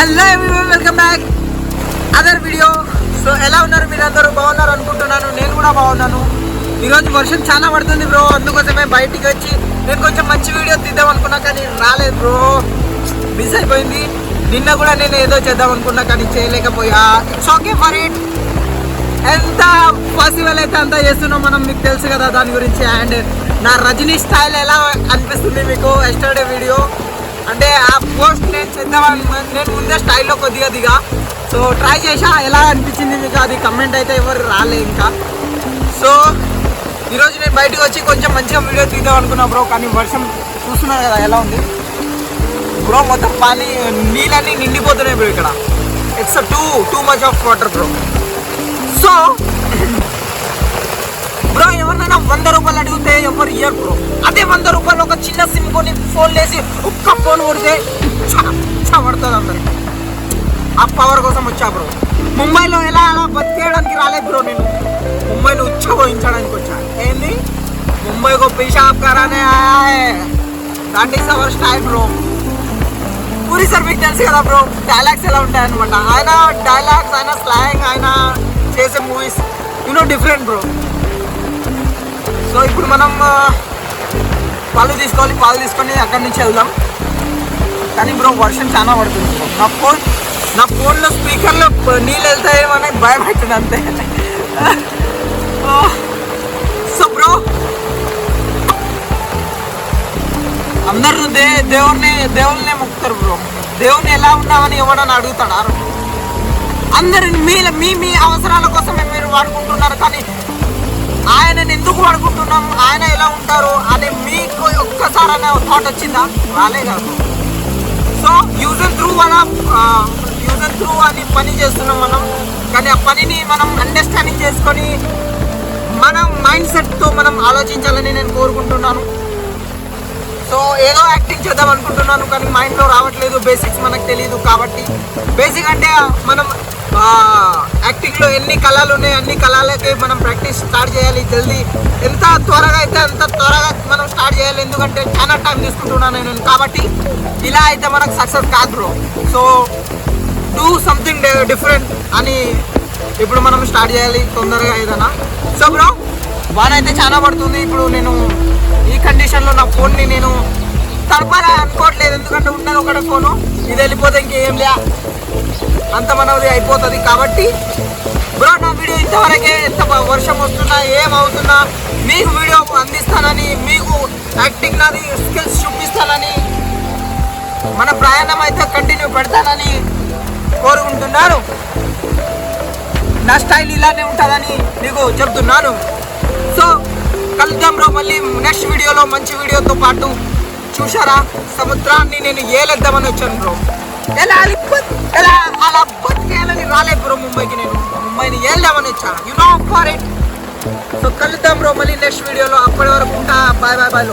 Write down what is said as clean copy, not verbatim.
Hello everyone, welcome back other video. So ఎలా ఉన్నారు మీరు అందరూ? బాగున్నారు అనుకుంటున్నాను. నేను కూడా బాగున్నాను. ఈరోజు వర్షం చాలా పడుతుంది బ్రో, అందుకోసమే బయటికి వచ్చి నేను కొంచెం మంచి వీడియో తీద్దాం అనుకున్నా కానీ రాలేదు బ్రో, మిస్ అయిపోయింది. నిన్న కూడా నేను ఏదో చేద్దాం అనుకున్నా కానీ చేయలేకపోయా. It's okay for it. ఎంత పాసిబుల్ అయితే అంతా చేస్తున్నాం మనం, మీకు తెలుసు కదా దాని గురించి. అండ్ నా రజనీ స్టైల్ ఎలా అనిపిస్తుంది మీకు ఎస్టర్డే వీడియో అంటే ఆ పోస్ట్ నేను చేద్దామని నేను ముందే స్టైల్లో కొద్దిగా దిగా. సో ట్రై చేసా, ఎలా అనిపించింది మీకు అది కమెంట్ అయితే ఎవరు రాలే ఇంకా. సో ఈరోజు నేను బయటకు వచ్చి కొంచెం మంచిగా వీడియో తీద్దాం అనుకున్నా బ్రో, కానీ వర్షం చూస్తున్నారు కదా ఎలా ఉంది బ్రో, మొత్తం పానీ నీళ్ళన్నీ నిండిపోతున్నాయి బ్రో ఇక్కడ. It's too much of water bro. So bro ఎవరినైనా 100 రూపాయలు అడిగితే ఎవరు ఇయ్యరు బ్రో. అదే 100 రూపాయలు ఒక చిన్న సిమ్ కొని ఫోన్ వేసి ఒక్క ఫోన్ కొడితే పడుతుంది అందరికి. ఆ పవర్ కోసం వచ్చా బ్రో. ముంబైలో ఎలా బతికేయడానికి రాలేదు బ్రో, నేను ముంబైని ఉచ్చబోయించడానికి వచ్చా. ఏంది ముంబైకి పిషాబ్ కరానే that is our style bro. Puri sir మీకు తెలుసు కదా బ్రో, డైలాగ్స్ ఎలా ఉంటాయి అనమాట. ఆయన డైలాగ్స్, ఆయన స్లాంగ్, ఆయన చేసే మూవీస్ డిఫరెంట్ బ్రో. సో ఇప్పుడు మనం పాలు తీసుకొని అక్కడి నుంచి వెళ్దాం. కానీ బ్రో వర్షం చాలా పడుతుంది బ్రో. నా ఫోన్లో స్పీకర్లో నీళ్ళు వెళ్తాయేమని భయం అవుతుంది అంతే. సో బ్రో అందరూ దేవుళ్ళనే మొక్కుతారు బ్రో. దేవుణ్ణి ఎలా ఉన్నామని ఎవడని అడుగుతాడా? అందరు మీ అవసరాల కోసమే మీరు వాడుకుంటున్నారు, కానీ ఆయనని ఎందుకు వాడుకుంటున్నాం, ఆయన ఎలా ఉంటారు అని మీకు ఒక్కసారి అనే థాట్ వచ్చిందా? రాలే కాదు. సో యూజ్ అండ్ త్రూ అని పని చేస్తున్నాం మనం, కానీ ఆ పనిని మనం అండర్స్టాండింగ్ చేసుకొని మనం మైండ్ సెట్తో మనం ఆలోచించాలని నేను కోరుకుంటున్నాను. సో ఏదో యాక్టింగ్ చేద్దాం అనుకుంటున్నాను కానీ మైండ్లో రావట్లేదు, బేసిక్స్ మనకు తెలియదు. కాబట్టి బేసిక్ అంటే మనం యాక్టింగ్లో ఎన్ని కళలు ఉన్నాయి అన్ని కళలకి మనం ప్రాక్టీస్ స్టార్ట్ చేయాలి జల్దీ. ఎంత త్వరగా అయితే అంత త్వరగా మనం స్టార్ట్ చేయాలి, ఎందుకంటే చాలా టైం తీసుకుంటున్నాను నేను. కాబట్టి ఇలా అయితే మనకు సక్సెస్ కాదు bro. So do something different అని ఇప్పుడు మనం స్టార్ట్ చేయాలి తొందరగా ఏదైనా. సో బ్రో వాన అయితే చాలా పడుతుంది. ఇప్పుడు నేను ఈ కండిషన్లో నా ఫోన్ని నేను తడపాలి అనుకోవట్లేదు, ఎందుకంటే ఉన్నది ఒకటే ఫోను, ఇది వెళ్ళిపోతే ఇంకేం లే, అంత మనది అయిపోతుంది. కాబట్టి బ్రో నా వీడియో ఇంతవరకే. ఎంత వర్షం వస్తున్నా ఏమవుతున్నా మీకు వీడియో అందిస్తానని, మీకు యాక్టింగ్ నాది స్కిల్స్ చూపిస్తానని, మన ప్రయాణం అయితే కంటిన్యూ పెడతానని కోరుకుంటున్నాను. నా స్టైల్ ఇలానే ఉంటుందని మీకు చెప్తున్నాను. సో కలుద్దాం బ్రో మళ్ళీ నెక్స్ట్ వీడియోలో మంచి వీడియోతో పాటు. చూసారా సముద్రాన్ని నేను ఏలేద్దామని వచ్చాను బ్రో. ఎలా అలా బతికేయాలని రాలేదు బ్రో ముంబైకి. నేను ముంబైని ఏల్దామని వచ్చా, ఫర్ ఇట్. సో కలుద్దాం బ్రో మళ్ళీ నెక్స్ట్ వీడియోలో. అప్పటి వరకు ఉంటా. బాయ్.